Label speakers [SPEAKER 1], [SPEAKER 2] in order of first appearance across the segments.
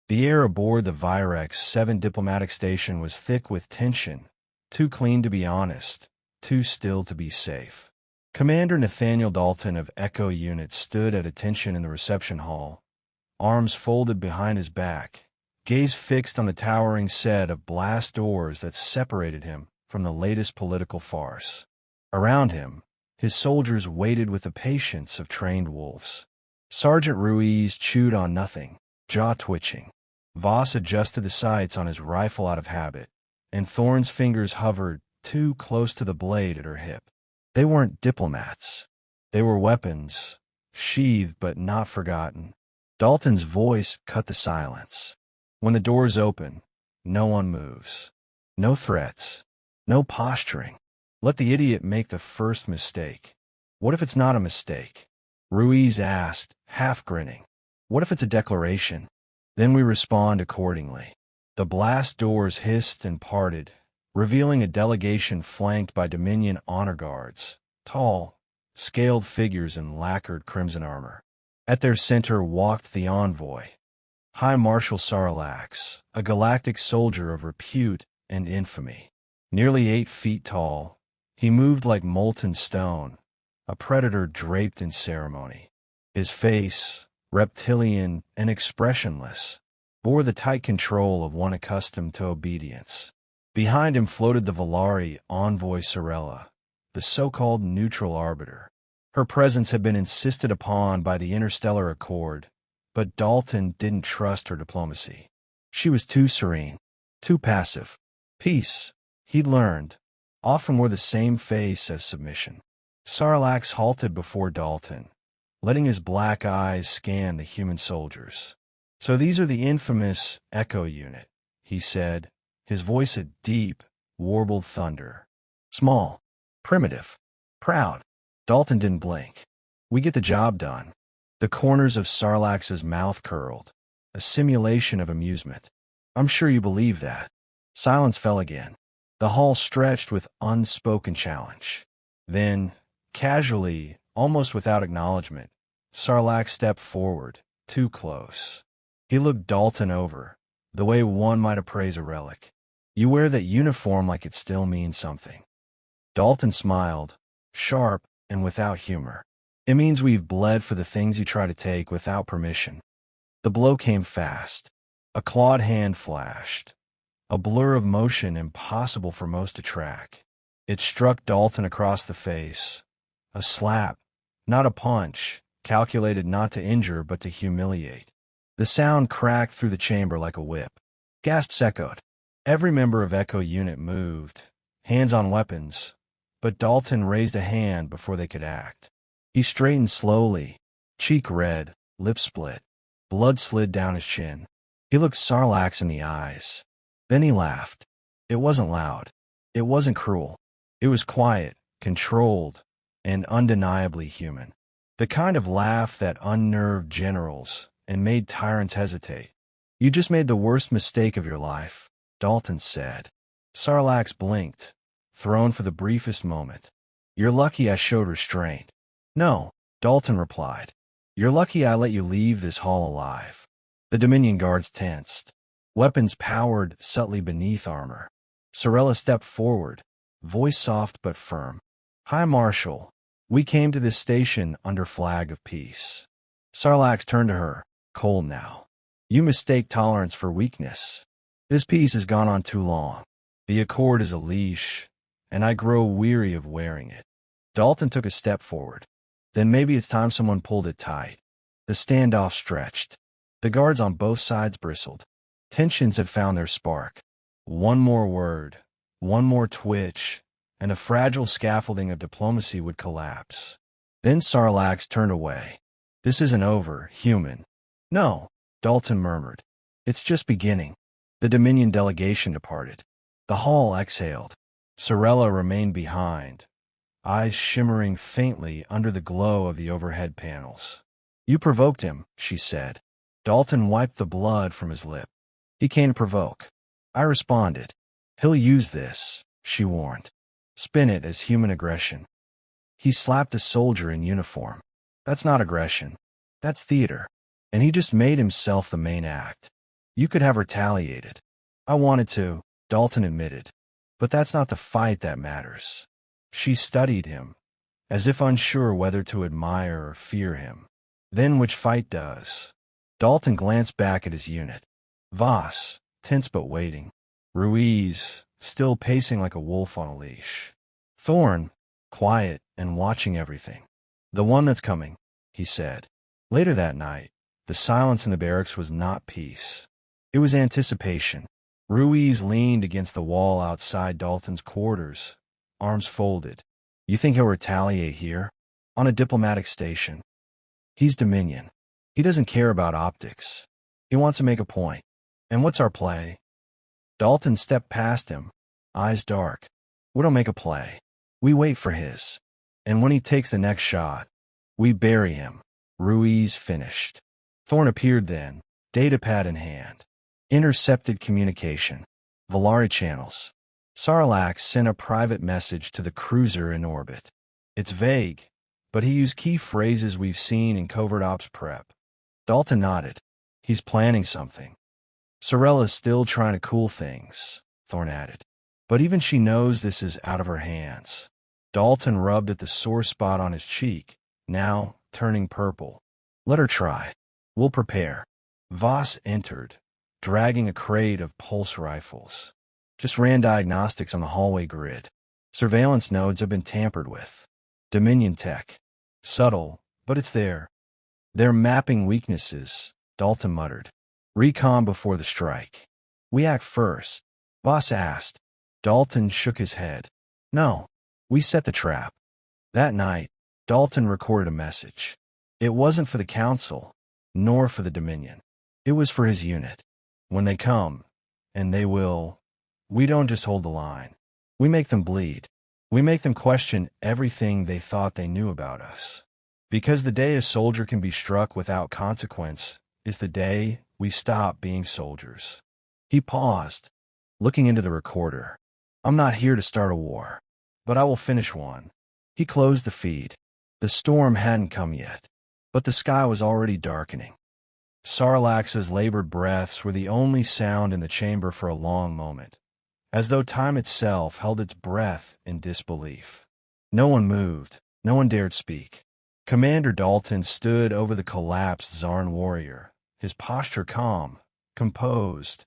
[SPEAKER 1] The air aboard the Virex 7 diplomatic station was thick with tension, too clean to be honest, too still to be safe. Commander Nathaniel Dalton of Echo Unit stood at attention in the reception hall, arms folded behind his back, gaze fixed on the towering set of blast doors that separated him from the latest political farce. Around him, his soldiers waited with the patience of trained wolves. Sergeant Ruiz chewed on nothing, jaw twitching. Voss adjusted the sights on his rifle out of habit, and Thorne's fingers hovered too close to the blade at her hip. They weren't diplomats. They were weapons, sheathed but not forgotten. Dalton's voice cut the silence. When the doors open, no one moves. No threats. No posturing. Let the idiot make the first mistake. What if it's not a mistake? Ruiz asked, half grinning. What if it's a declaration? Then we respond accordingly. The blast doors hissed and parted, revealing a delegation flanked by Dominion honor guards, tall, scaled figures in lacquered crimson armor. At their center walked the envoy, High Marshal Sarlax, a galactic soldier of repute and infamy. Nearly 8 feet tall, he moved like molten stone, a predator draped in ceremony. His face, reptilian and expressionless, bore the tight control of one accustomed to obedience. Behind him floated the Valari envoy Sorella, the so-called neutral arbiter. Her presence had been insisted upon by the Interstellar Accord, but Dalton didn't trust her diplomacy. She was too serene, too passive. Peace, he'd learned, often wore the same face as submission. Sarlax halted before Dalton, letting his black eyes scan the human soldiers. So these are the infamous Echo Unit, he said, his voice a deep, warbled thunder. Small, primitive, proud. Dalton didn't blink. We get the job done. The corners of Sarlax's mouth curled, a simulation of amusement. I'm sure you believe that. Silence fell again. The hall stretched with unspoken challenge. Then, casually, almost without acknowledgement, Sarlax stepped forward, too close. He looked Dalton over, the way one might appraise a relic. You wear that uniform like it still means something. Dalton smiled, sharp and without humor. It means we've bled for the things you try to take without permission. The blow came fast. A clawed hand flashed, a blur of motion impossible for most to track. It struck Dalton across the face. A slap, not a punch, calculated not to injure but to humiliate. The sound cracked through the chamber like a whip. Gasps echoed. Every member of Echo Unit moved, hands on weapons, but Dalton raised a hand before they could act. He straightened slowly, cheek red, lip split. Blood slid down his chin. He looked Sarlax in the eyes. Then he laughed. It wasn't loud. It wasn't cruel. It was quiet, controlled, and undeniably human. The kind of laugh that unnerved generals and made tyrants hesitate. You just made the worst mistake of your life, Dalton said. Sarlax blinked, thrown for the briefest moment. You're lucky I showed restraint. No, Dalton replied. You're lucky I let you leave this hall alive. The Dominion guards tensed, weapons powered subtly beneath armor. Sorella stepped forward, voice soft but firm. High Marshal, we came to this station under flag of peace. Sarlax turned to her, cold now. You mistake tolerance for weakness. This peace has gone on too long. The Accord is a leash, and I grow weary of wearing it. Dalton took a step forward. Then maybe it's time someone pulled it tight. The standoff stretched. The guards on both sides bristled. Tensions had found their spark. One more word, one more twitch, and a fragile scaffolding of diplomacy would collapse. Then Sarlax turned away. This isn't over, human. No, Dalton murmured. It's just beginning. The Dominion delegation departed. The hall exhaled. Sorella remained behind, eyes shimmering faintly under the glow of the overhead panels. You provoked him, she said. Dalton wiped the blood from his lip. He came to provoke. I responded. He'll use this, she warned. Spin it as human aggression. He slapped a soldier in uniform. That's not aggression. That's theater. And he just made himself the main act. You could have retaliated. I wanted to, Dalton admitted. But that's not the fight that matters. She studied him, as if unsure whether to admire or fear him. Then which fight does? Dalton glanced back at his unit. Voss, tense but waiting. Ruiz, still pacing like a wolf on a leash. Thorne, quiet and watching everything. The one that's coming, he said. Later that night, the silence in the barracks was not peace. It was anticipation. Ruiz leaned against the wall outside Dalton's quarters, arms folded. You think he'll retaliate here? On a diplomatic station? He's Dominion. He doesn't care about optics. He wants to make a point. And what's our play? Dalton stepped past him, eyes dark. We don't make a play. We wait for his. And when he takes the next shot, we bury him. Ruiz finished. Thorne appeared then, datapad in hand. Intercepted communication. Valari channels. Sarlacc sent a private message to the cruiser in orbit. It's vague, but he used key phrases we've seen in covert ops prep. Dalton nodded. He's planning something. Sorella's still trying to cool things, Thorne added. But even she knows this is out of her hands. Dalton rubbed at the sore spot on his cheek, now turning purple. Let her try. We'll prepare. Voss entered, dragging a crate of pulse rifles. Just ran diagnostics on the hallway grid. Surveillance nodes have been tampered with. Dominion tech. Subtle, but it's there. They're mapping weaknesses, Dalton muttered. Recon before the strike. We act first, Voss asked. Dalton shook his head. No, we set the trap. That night, Dalton recorded a message. It wasn't for the Council, nor for the Dominion. It was for his unit. When they come, and they will, we don't just hold the line. We make them bleed. We make them question everything they thought they knew about us. Because the day a soldier can be struck without consequence is the day we stop being soldiers. He paused, looking into the recorder. I'm not here to start a war, but I will finish one. He closed the feed. The storm hadn't come yet, but the sky was already darkening. Sarlacc's labored breaths were the only sound in the chamber for a long moment, as though time itself held its breath in disbelief. No one moved. No one dared speak. Commander Dalton stood over the collapsed Zarn warrior, his posture calm, composed,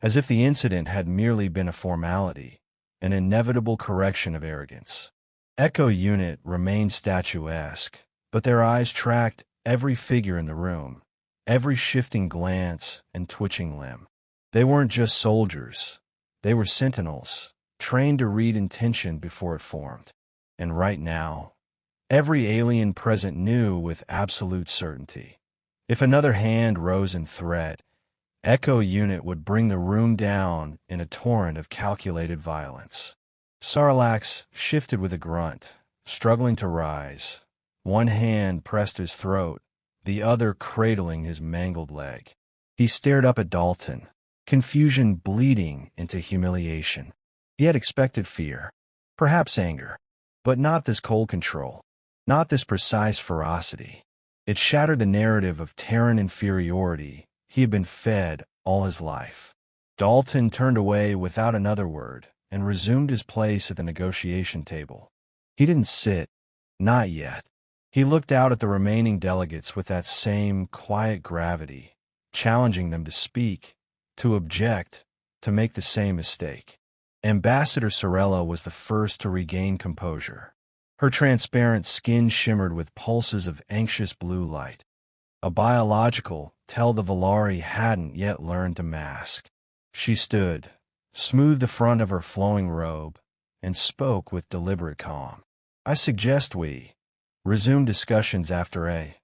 [SPEAKER 1] as if the incident had merely been a formality, an inevitable correction of arrogance. Echo Unit remained statuesque, but their eyes tracked every figure in the room, every shifting glance and twitching limb. They weren't just soldiers. They were sentinels, trained to read intention before it formed. And right now, every alien present knew with absolute certainty. If another hand rose in threat, Echo Unit would bring the room down in a torrent of calculated violence. Sarlacc shifted with a grunt, struggling to rise. One hand pressed his throat, the other cradling his mangled leg. He stared up at Dalton, confusion bleeding into humiliation. He had expected fear, perhaps anger, but not this cold control, not this precise ferocity. It shattered the narrative of Terran inferiority he had been fed all his life. Dalton turned away without another word and resumed his place at the negotiation table. He didn't sit, not yet. He looked out at the remaining delegates with that same quiet gravity, challenging them to speak, to object, to make the same mistake. Ambassador Sorella was the first to regain composure. Her transparent skin shimmered with pulses of anxious blue light. A biological tell the Valari hadn't yet learned to mask. She stood, smoothed the front of her flowing robe, and spoke with deliberate calm. I suggest we resume discussions after a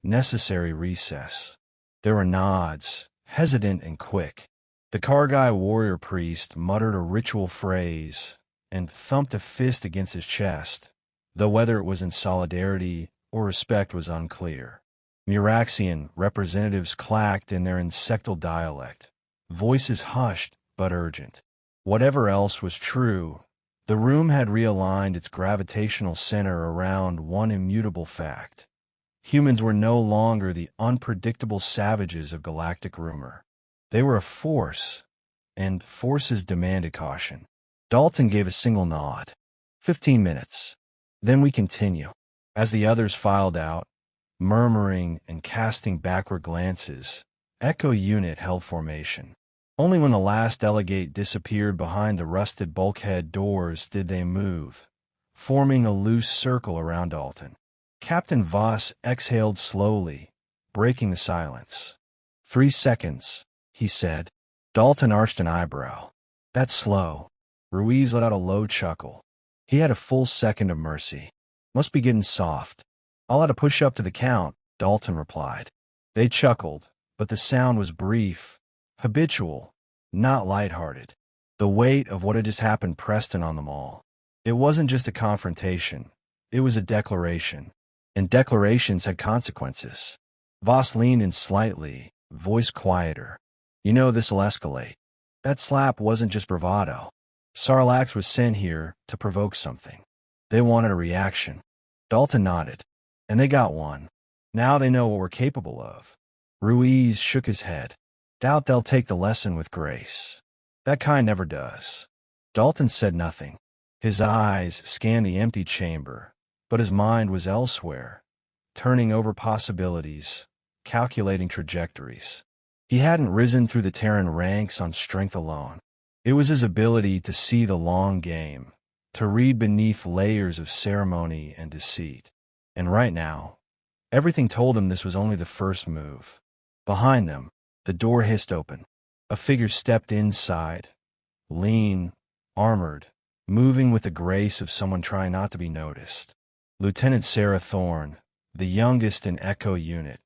[SPEAKER 1] necessary recess. There were nods, hesitant and quick. The Kargai warrior priest muttered a ritual phrase and thumped a fist against his chest, though whether it was in solidarity or respect was unclear. Muraxian representatives clacked in their insectal dialect, voices hushed but urgent. Whatever else was true, the room had realigned its gravitational center around one immutable fact. Humans were no longer the unpredictable savages of galactic rumor. They were a force, and forces demanded caution. Dalton gave a single nod. 15 minutes. Then we continue. As the others filed out, murmuring and casting backward glances, Echo Unit held formation. Only when the last delegate disappeared behind the rusted bulkhead doors did they move, forming a loose circle around Dalton. Captain Voss exhaled slowly, breaking the silence. 3 seconds, he said. Dalton arched an eyebrow. That's slow. Ruiz let out a low chuckle. He had a full second of mercy. Must be getting soft. I'll add a push-up to the count, Dalton replied. They chuckled, but the sound was brief, habitual, not lighthearted. The weight of what had just happened pressed in on them all. It wasn't just a confrontation. It was a declaration. And declarations had consequences. Voss leaned in slightly, voice quieter. You know this'll escalate. That slap wasn't just bravado. Sarlacc was sent here to provoke something. They wanted a reaction. Dalton nodded. And they got one. Now they know what we're capable of. Ruiz shook his head. Doubt they'll take the lesson with grace. That kind never does. Dalton said nothing. His eyes scanned the empty chamber, but his mind was elsewhere, turning over possibilities, calculating trajectories. He hadn't risen through the Terran ranks on strength alone. It was his ability to see the long game, to read beneath layers of ceremony and deceit. And right now, everything told him this was only the first move. Behind them, the door hissed open. A figure stepped inside, lean, armored, moving with the grace of someone trying not to be noticed. Lieutenant Sarah Thorne, the youngest in Echo Unit,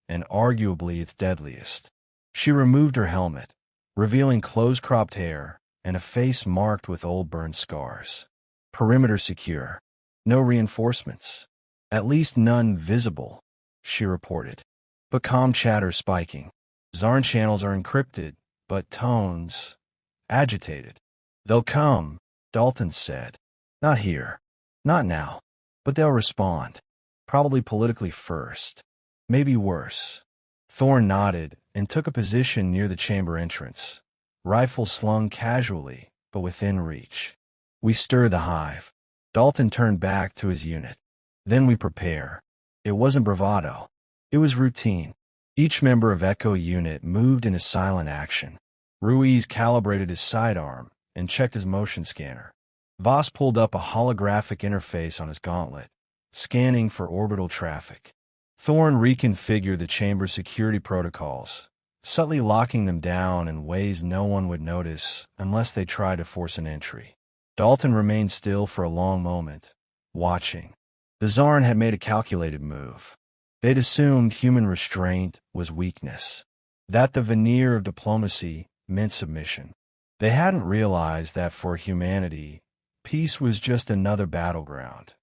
[SPEAKER 1] and arguably its deadliest. She removed her helmet, revealing close-cropped hair and a face marked with old burned scars. Perimeter secure. No reinforcements. At least none visible, she reported. But comm chatter spiking. Zarn channels are encrypted, but tones agitated. They'll come, Dalton said. Not here. Not now. But they'll respond. Probably politically first. Maybe worse. Thorne nodded and took a position near the chamber entrance. Rifle slung casually, but within reach. We stir the hive. Dalton turned back to his unit. Then we prepare. It wasn't bravado. It was routine. Each member of Echo Unit moved in a silent action. Ruiz calibrated his sidearm and checked his motion scanner. Voss pulled up a holographic interface on his gauntlet, scanning for orbital traffic. Thorne reconfigured the chamber's security protocols, subtly locking them down in ways no one would notice unless they tried to force an entry. Dalton remained still for a long moment, watching. The Zarn had made a calculated move. They'd assumed human restraint was weakness, that the veneer of diplomacy meant submission. They hadn't realized that for humanity, peace was just another battleground,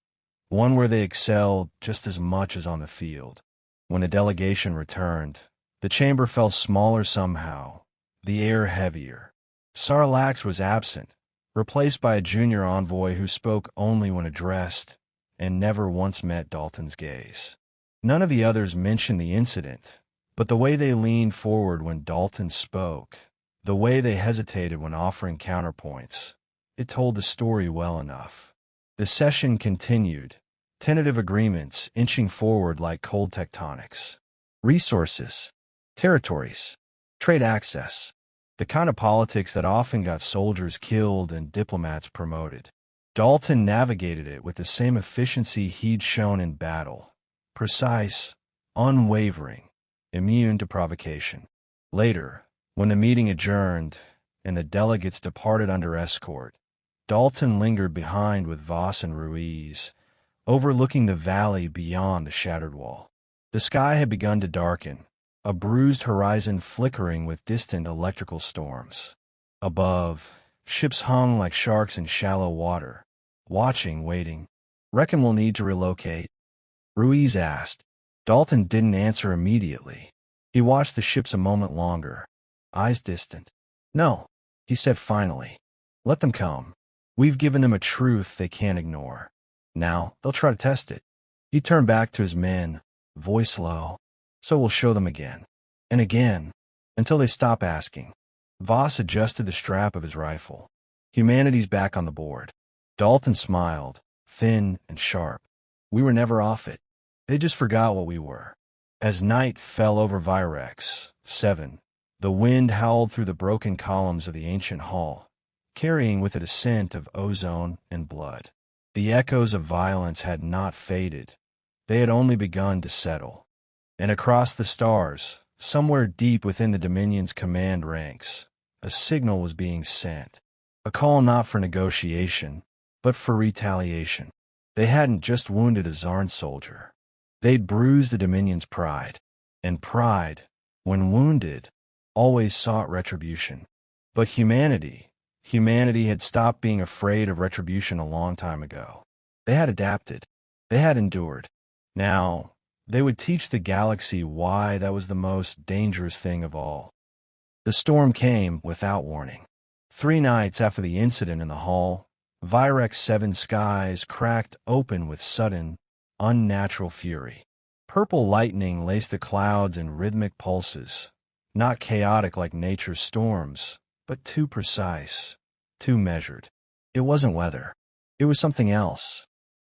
[SPEAKER 1] one where they excelled just as much as on the field. When the delegation returned, the chamber felt smaller somehow, the air heavier. Sarlacc was absent, replaced by a junior envoy who spoke only when addressed and never once met Dalton's gaze. None of the others mentioned the incident, but the way they leaned forward when Dalton spoke, the way they hesitated when offering counterpoints, it told the story well enough. The session continued, tentative agreements inching forward like cold tectonics. Resources, territories, trade access, the kind of politics that often got soldiers killed and diplomats promoted. Dalton navigated it with the same efficiency he'd shown in battle. Precise, unwavering, immune to provocation. Later, when the meeting adjourned and the delegates departed under escort, Dalton lingered behind with Voss and Ruiz, overlooking the valley beyond the shattered wall. The sky had begun to darken, a bruised horizon flickering with distant electrical storms. Above, ships hung like sharks in shallow water, watching, waiting. Reckon we'll need to relocate? Ruiz asked. Dalton didn't answer immediately. He watched the ships a moment longer, eyes distant. No, he said finally. Let them come. We've given them a truth they can't ignore. Now, they'll try to test it. He turned back to his men, voice low. So we'll show them again. And again. until they stop asking. Voss adjusted the strap of his rifle. Humanity's back on the board. Dalton smiled, thin and sharp. We were never off it. They just forgot what we were. As night fell over Virex 7, the wind howled through the broken columns of the ancient hall, carrying with it a scent of ozone and blood. The echoes of violence had not faded. They had only begun to settle. And across the stars, somewhere deep within the Dominion's command ranks, a signal was being sent. A call not for negotiation, but for retaliation. They hadn't just wounded a Zarn soldier. They'd bruised the Dominion's pride. And pride, when wounded, always sought retribution. But humanity had stopped being afraid of retribution a long time ago. They had adapted. They had endured. Now, they would teach the galaxy why that was the most dangerous thing of all. The storm came without warning. 3 nights after the incident in the hall, Virex 7 skies cracked open with sudden, unnatural fury. Purple lightning laced the clouds in rhythmic pulses, not chaotic like nature's storms, but too precise, too measured. It wasn't weather. It was something else.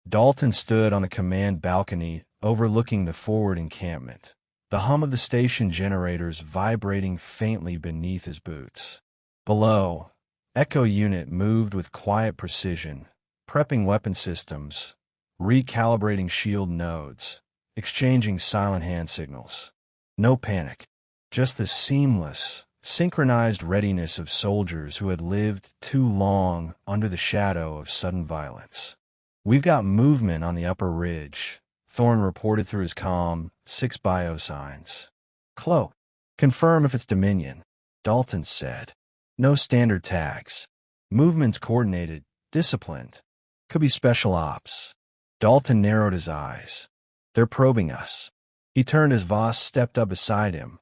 [SPEAKER 1] Dalton stood on the command balcony overlooking the forward encampment, the hum of the station generators vibrating faintly beneath his boots. Below, Echo Unit moved with quiet precision, prepping weapon systems, recalibrating shield nodes, exchanging silent hand signals. No panic, just the seamless, synchronized readiness of soldiers who had lived too long under the shadow of sudden violence. We've got movement on the upper ridge, Thorne reported through his comm, 6 biosigns. Cloak. Confirm if it's Dominion, Dalton said. No standard tags. Movements coordinated, disciplined. Could be special ops. Dalton narrowed his eyes. They're probing us. He turned as Voss stepped up beside him,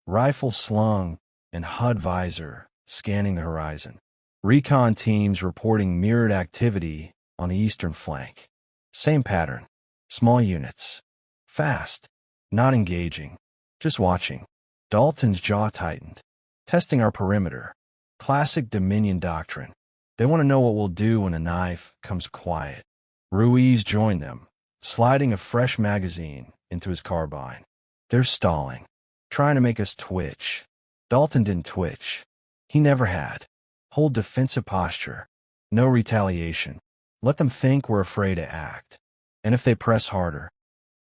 [SPEAKER 1] rifle slung and HUD visor, scanning the horizon. Recon teams reporting mirrored activity on the eastern flank. Same pattern. Small units. Fast. Not engaging. Just watching. Dalton's jaw tightened. Testing our perimeter. Classic Dominion doctrine. They want to know what we'll do when a knife comes quiet. Ruiz joined them, sliding a fresh magazine into his carbine. They're stalling. Trying to make us twitch. Dalton didn't twitch. He never had. Hold defensive posture. No retaliation. Let them think we're afraid to act. And if they press harder?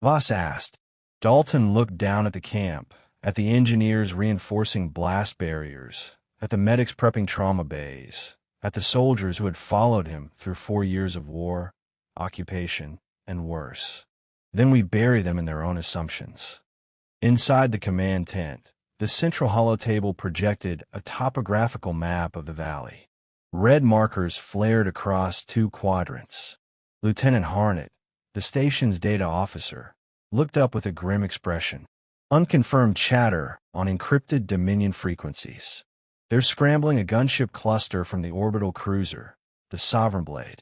[SPEAKER 1] Voss asked. Dalton looked down at the camp, at the engineers reinforcing blast barriers, at the medics prepping trauma bays, at the soldiers who had followed him through 4 years of war, occupation, and worse. Then we bury them in their own assumptions. Inside the command tent, the central holotable projected a topographical map of the valley. Red markers flared across 2 quadrants. Lieutenant Harnett, the station's data officer, looked up with a grim expression. Unconfirmed chatter on encrypted Dominion frequencies. They're scrambling a gunship cluster from the orbital cruiser, the Sovereign Blade.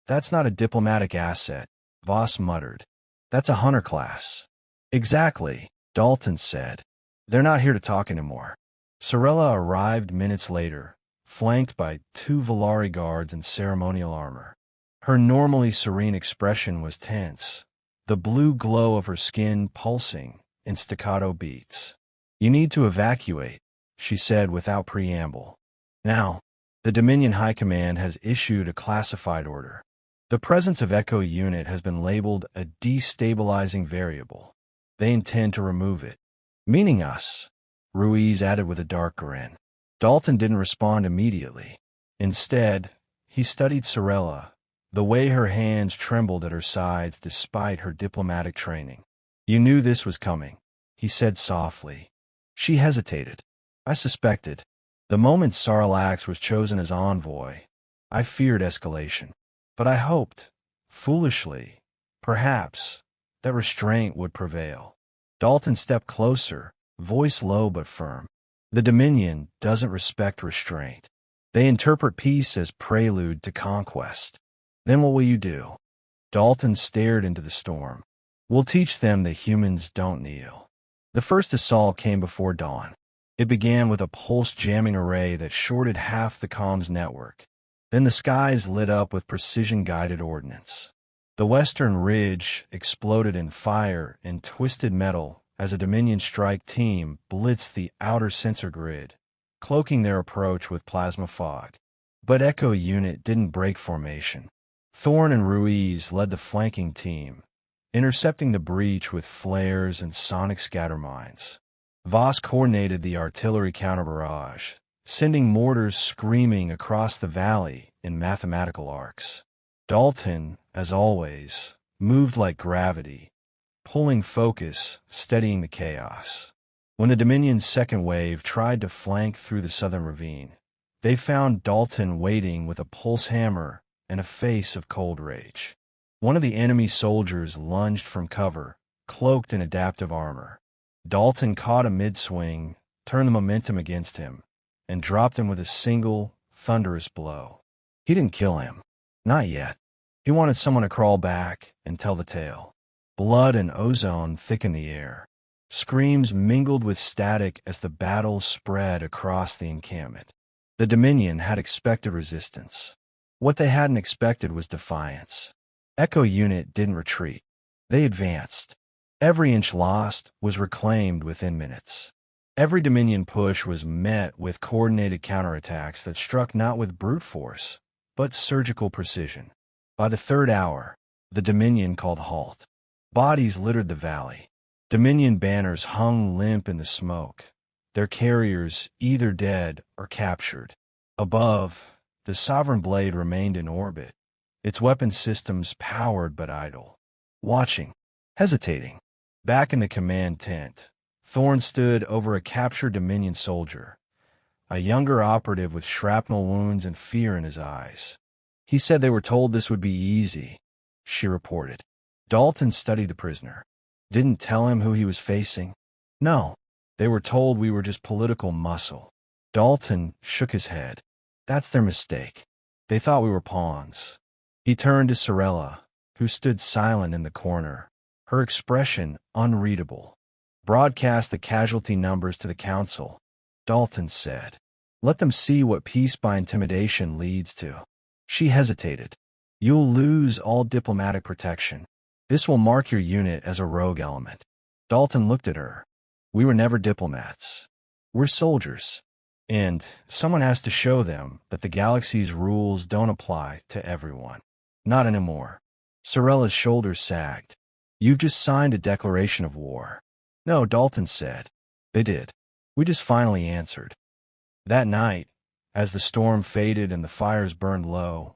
[SPEAKER 1] That's not a diplomatic asset, Voss muttered. That's a hunter class. Exactly, Dalton said. They're not here to talk anymore. Sorella arrived minutes later, flanked by 2 Volari guards in ceremonial armor. Her normally serene expression was tense, the blue glow of her skin pulsing in staccato beats. You need to evacuate, she said without preamble. Now, the Dominion High Command has issued a classified order. The presence of Echo Unit has been labeled a destabilizing variable. They intend to remove it. Meaning us, Ruiz added with a dark grin. Dalton didn't respond immediately. Instead, he studied Sorella, the way her hands trembled at her sides despite her diplomatic training. You knew this was coming, he said softly. She hesitated. I suspected. The moment Sarlax was chosen as envoy, I feared escalation. But I hoped, foolishly, perhaps, that restraint would prevail. Dalton stepped closer, voice low but firm. The Dominion doesn't respect restraint. They interpret peace as prelude to conquest. Then what will you do? Dalton stared into the storm. We'll teach them that humans don't kneel. The first assault came before dawn. It began with a pulse-jamming array that shorted half the comms network. Then the skies lit up with precision-guided ordnance. The western ridge exploded in fire and twisted metal as a Dominion strike team blitzed the outer sensor grid, cloaking their approach with plasma fog. But Echo Unit didn't break formation. Thorne and Ruiz led the flanking team, intercepting the breach with flares and sonic scatter mines. Voss coordinated the artillery counter-barrage, sending mortars screaming across the valley in mathematical arcs. Dalton, as always, moved like gravity, pulling focus, steadying the chaos. When the Dominion's second wave tried to flank through the southern ravine, they found Dalton waiting with a pulse hammer and a face of cold rage. One of the enemy soldiers lunged from cover, cloaked in adaptive armor. Dalton caught a mid-swing, turned the momentum against him, and dropped him with a single, thunderous blow. He didn't kill him. Not yet. He wanted someone to crawl back and tell the tale. Blood and ozone thickened the air. Screams mingled with static as the battle spread across the encampment. The Dominion had expected resistance. What they hadn't expected was defiance. Echo Unit didn't retreat. They advanced. Every inch lost was reclaimed within minutes. Every Dominion push was met with coordinated counterattacks that struck not with brute force, but surgical precision. By the third hour, the Dominion called halt. Bodies littered the valley. Dominion banners hung limp in the smoke, their carriers either dead or captured. Above, the Sovereign Blade remained in orbit, its weapon systems powered but idle. Watching, hesitating. Back in the command tent, Thorne stood over a captured Dominion soldier, a younger operative with shrapnel wounds and fear in his eyes. He said they were told this would be easy, she reported. Dalton studied the prisoner. Didn't tell him who he was facing. No, they were told we were just political muscle. Dalton shook his head. That's their mistake. They thought we were pawns. He turned to Sorella, who stood silent in the corner, her expression unreadable. Broadcast the casualty numbers to the council, Dalton said. Let them see what peace by intimidation leads to. She hesitated. You'll lose all diplomatic protection. This will mark your unit as a rogue element. Dalton looked at her. We were never diplomats. We're soldiers. And someone has to show them that the galaxy's rules don't apply to everyone. Not anymore. Sorella's shoulders sagged. You've just signed a declaration of war. No, Dalton said. They did. We just finally answered. That night, as the storm faded and the fires burned low,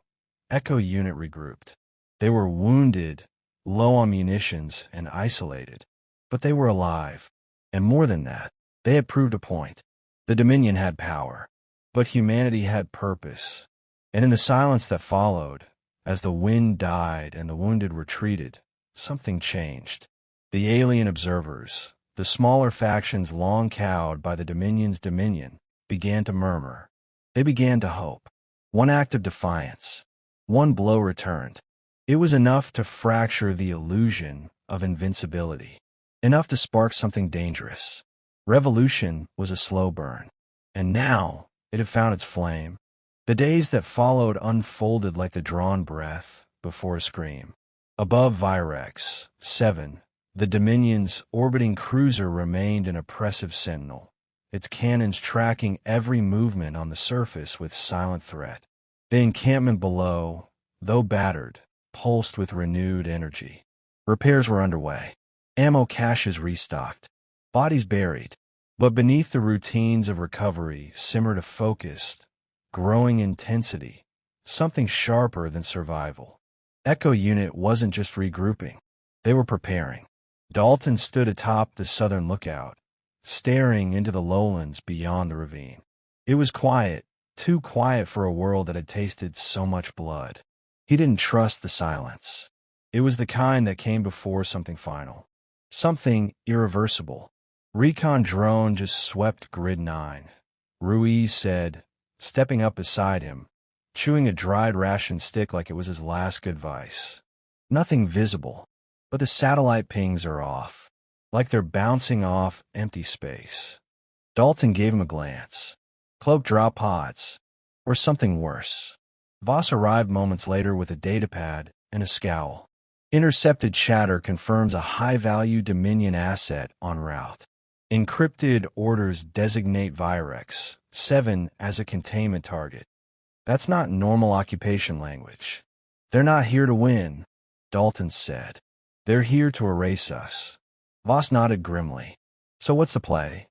[SPEAKER 1] Echo Unit regrouped. They were wounded, low on munitions, and isolated. But they were alive. And more than that, they had proved a point. The Dominion had power, but humanity had purpose. And in the silence that followed, as the wind died and the wounded retreated, something changed. The alien observers, the smaller factions long cowed by the Dominion's dominion, began to murmur. They began to hope. One act of defiance. One blow returned. It was enough to fracture the illusion of invincibility. Enough to spark something dangerous. Revolution was a slow burn. And now it had found its flame. The days that followed unfolded like the drawn breath before a scream. Above Virex 7, the Dominion's orbiting cruiser remained an oppressive sentinel, its cannons tracking every movement on the surface with silent threat. The encampment below, though battered, pulsed with renewed energy. Repairs were underway. Ammo caches restocked. Bodies buried. But beneath the routines of recovery simmered a focused, growing intensity, something sharper than survival. Echo Unit wasn't just regrouping. They were preparing. Dalton stood atop the southern lookout, staring into the lowlands beyond the ravine. It was quiet, too quiet for a world that had tasted so much blood. He didn't trust the silence. It was the kind that came before something final. Something irreversible. Recon drone just swept Grid 9. Ruiz said, stepping up beside him, chewing a dried ration stick like it was his last good vice. Nothing visible, but the satellite pings are off, like they're bouncing off empty space. Dalton gave him a glance. Cloak drop pods. Or something worse. Voss arrived moments later with a datapad and a scowl. Intercepted chatter confirms a high-value Dominion asset en route. Encrypted orders designate Virex 7 as a containment target. That's not normal occupation language. They're not here to win, Dalton said. They're here to erase us. Voss nodded grimly. So what's the play?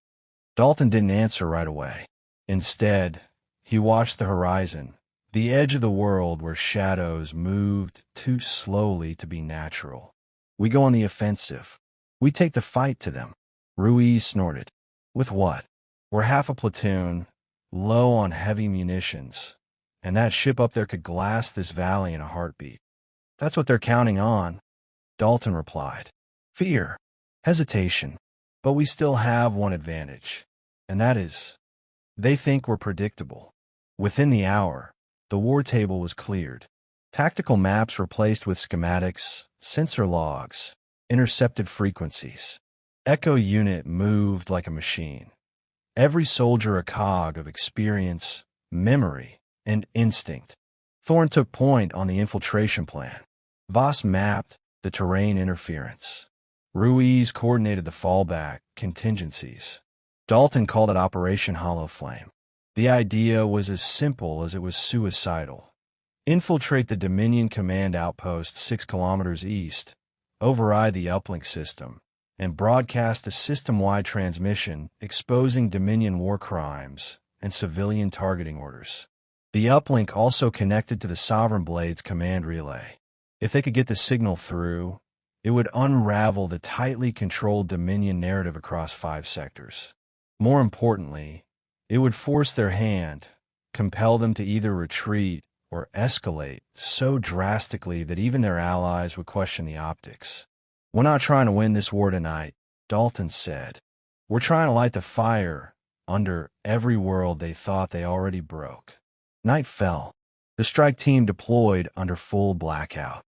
[SPEAKER 1] Dalton didn't answer right away. Instead, he watched the horizon, the edge of the world where shadows moved too slowly to be natural. We go on the offensive. We take the fight to them. Ruiz snorted. With what? We're half a platoon, low on heavy munitions, and that ship up there could glass this valley in a heartbeat. That's what they're counting on, Dalton replied. Fear, hesitation, but we still have one advantage, and that is, they think we're predictable. Within the hour, the war table was cleared. Tactical maps replaced with schematics, sensor logs, intercepted frequencies. Echo unit moved like a machine. Every soldier a cog of experience, memory, and instinct. Thorne took point on the infiltration plan. Voss mapped the terrain interference. Ruiz coordinated the fallback contingencies. Dalton called it Operation Hollow Flame. The idea was as simple as it was suicidal. Infiltrate the Dominion command outpost 6 kilometers east, override the uplink system, and broadcast a system-wide transmission exposing Dominion war crimes and civilian targeting orders. The uplink also connected to the Sovereign Blade's command relay. If they could get the signal through, it would unravel the tightly controlled Dominion narrative across 5 sectors. More importantly, it would force their hand, compel them to either retreat or escalate so drastically that even their allies would question the optics. We're not trying to win this war tonight, Dalton said. We're trying to light the fire under every world they thought they already broke. Night fell. The strike team deployed under full blackout.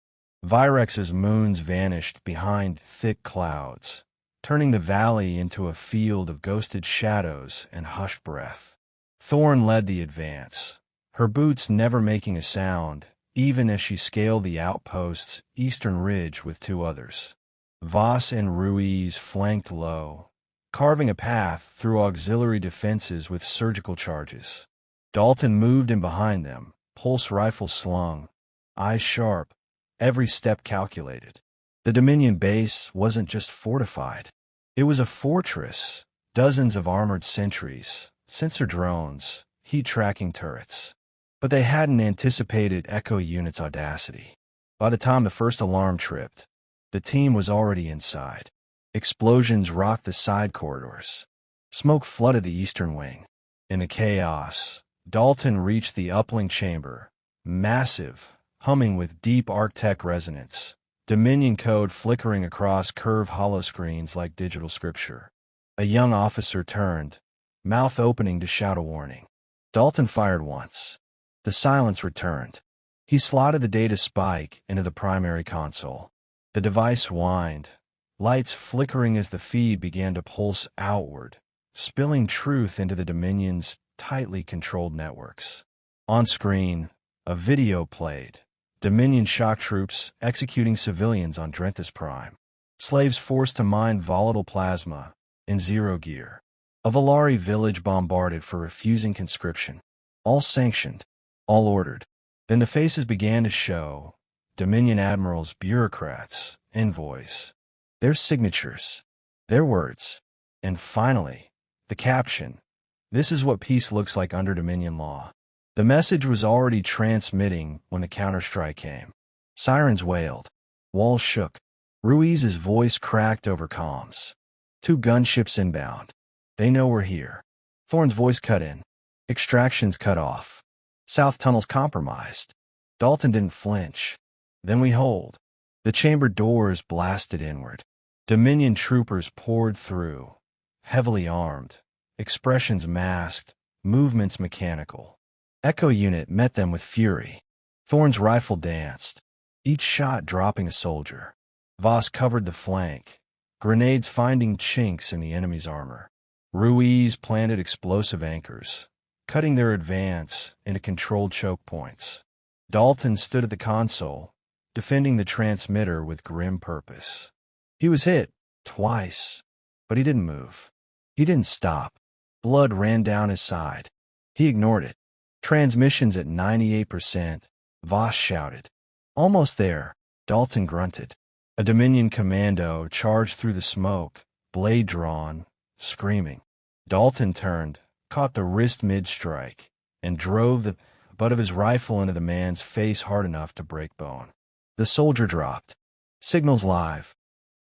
[SPEAKER 1] Virex's moons vanished behind thick clouds, turning the valley into a field of ghosted shadows and hushed breath. Thorne led the advance, her boots never making a sound, even as she scaled the outpost's eastern ridge with 2 others. Voss and Ruiz flanked low, carving a path through auxiliary defenses with surgical charges. Dalton moved in behind them, pulse rifle slung, eyes sharp, every step calculated. The Dominion base wasn't just fortified. It was a fortress, dozens of armored sentries, sensor drones, heat-tracking turrets. But they hadn't anticipated Echo Unit's audacity. By the time the first alarm tripped, the team was already inside. Explosions rocked the side corridors. Smoke flooded the eastern wing. In the chaos, Dalton reached the uplink chamber, massive, humming with deep Arctech resonance, Dominion code flickering across curved holoscreens like digital scripture. A young officer turned, mouth opening to shout a warning. Dalton fired once. The silence returned. He slotted the data spike into the primary console. The device whined, lights flickering as the feed began to pulse outward, spilling truth into the Dominion's tightly controlled networks. On screen, a video played. Dominion shock troops executing civilians on Drenthus Prime. Slaves forced to mine volatile plasma in zero gear. A Valari village bombarded for refusing conscription. All sanctioned, all ordered. Then the faces began to show. Dominion admirals, bureaucrats, envoys. Their signatures. Their words. And finally, the caption. This is what peace looks like under Dominion law. The message was already transmitting when the counterstrike came. Sirens wailed. Walls shook. Ruiz's voice cracked over comms. 2 gunships inbound. They know we're here. Thorne's voice cut in. Extractions cut off. South tunnels compromised. Dalton didn't flinch. Then we hold. The chamber doors blasted inward. Dominion troopers poured through, heavily armed, expressions masked, movements mechanical. Echo Unit met them with fury. Thorne's rifle danced, each shot dropping a soldier. Voss covered the flank, grenades finding chinks in the enemy's armor. Ruiz planted explosive anchors, cutting their advance into controlled choke points. Dalton stood at the console, defending the transmitter with grim purpose. He was hit twice, but he didn't move. He didn't stop. Blood ran down his side. He ignored it. Transmissions at 98%, Voss shouted. Almost there, Dalton grunted. A Dominion commando charged through the smoke, blade drawn, screaming. Dalton turned, caught the wrist mid-strike, and drove the butt of his rifle into the man's face hard enough to break bone. The soldier dropped. Signals live.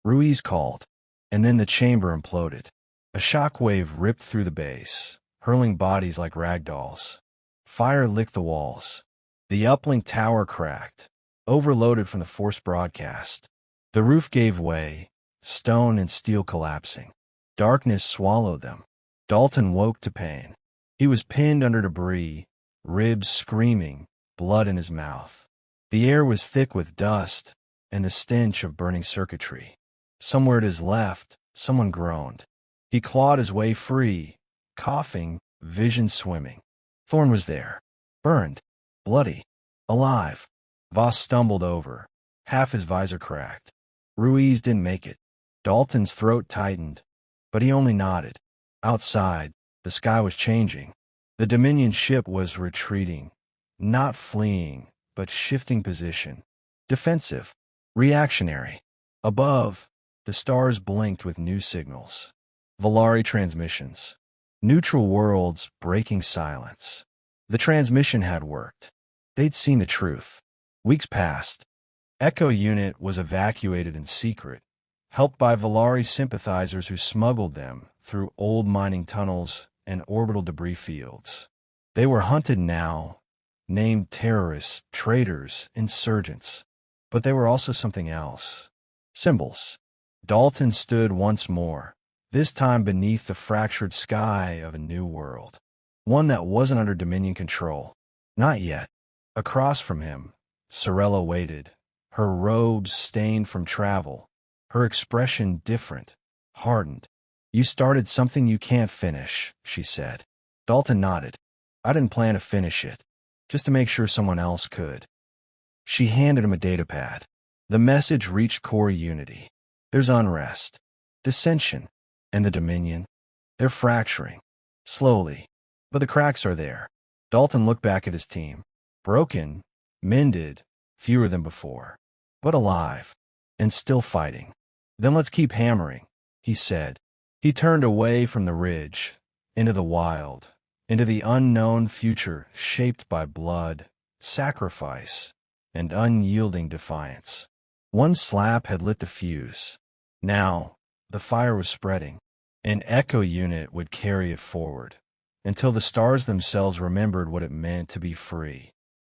[SPEAKER 1] Ruiz called, and then the chamber imploded. A shockwave ripped through the base, hurling bodies like ragdolls. Fire licked the walls. The uplink tower cracked, overloaded from the forced broadcast. The roof gave way, stone and steel collapsing. Darkness swallowed them. Dalton woke to pain. He was pinned under debris, ribs screaming, blood in his mouth. The air was thick with dust and the stench of burning circuitry. Somewhere at his left, someone groaned. He clawed his way free, coughing, vision swimming. Thorne was there, burned, bloody, alive. Voss stumbled over, half his visor cracked. Ruiz didn't make it. Dalton's throat tightened, but he only nodded. Outside, the sky was changing. The Dominion ship was retreating, not fleeing, but shifting position. Defensive, reactionary. Above, the stars blinked with new signals. Volari transmissions. Neutral worlds breaking silence. The transmission had worked. They'd seen the truth. Weeks passed. Echo Unit was evacuated in secret, helped by Volari sympathizers who smuggled them through old mining tunnels and orbital debris fields. They were hunted now, named terrorists, traitors, insurgents. But they were also something else. Symbols. Dalton stood once more, this time beneath the fractured sky of a new world. One that wasn't under Dominion control. Not yet. Across from him, Sorella waited, her robes stained from travel, her expression different, hardened. "You started something you can't finish," she said. Dalton nodded. "I didn't plan to finish it, just to make sure someone else could." She handed him a datapad. The message reached Core Unity. "There's unrest, dissension, and the Dominion. They're fracturing. Slowly. But the cracks are there." Dalton looked back at his team. Broken, mended, fewer than before. But alive, and still fighting. "Then let's keep hammering," he said. He turned away from the ridge, into the wild, into the unknown future shaped by blood, sacrifice, and unyielding defiance. One slap had lit the fuse. Now, the fire was spreading. An Echo Unit would carry it forward, until the stars themselves remembered what it meant to be free.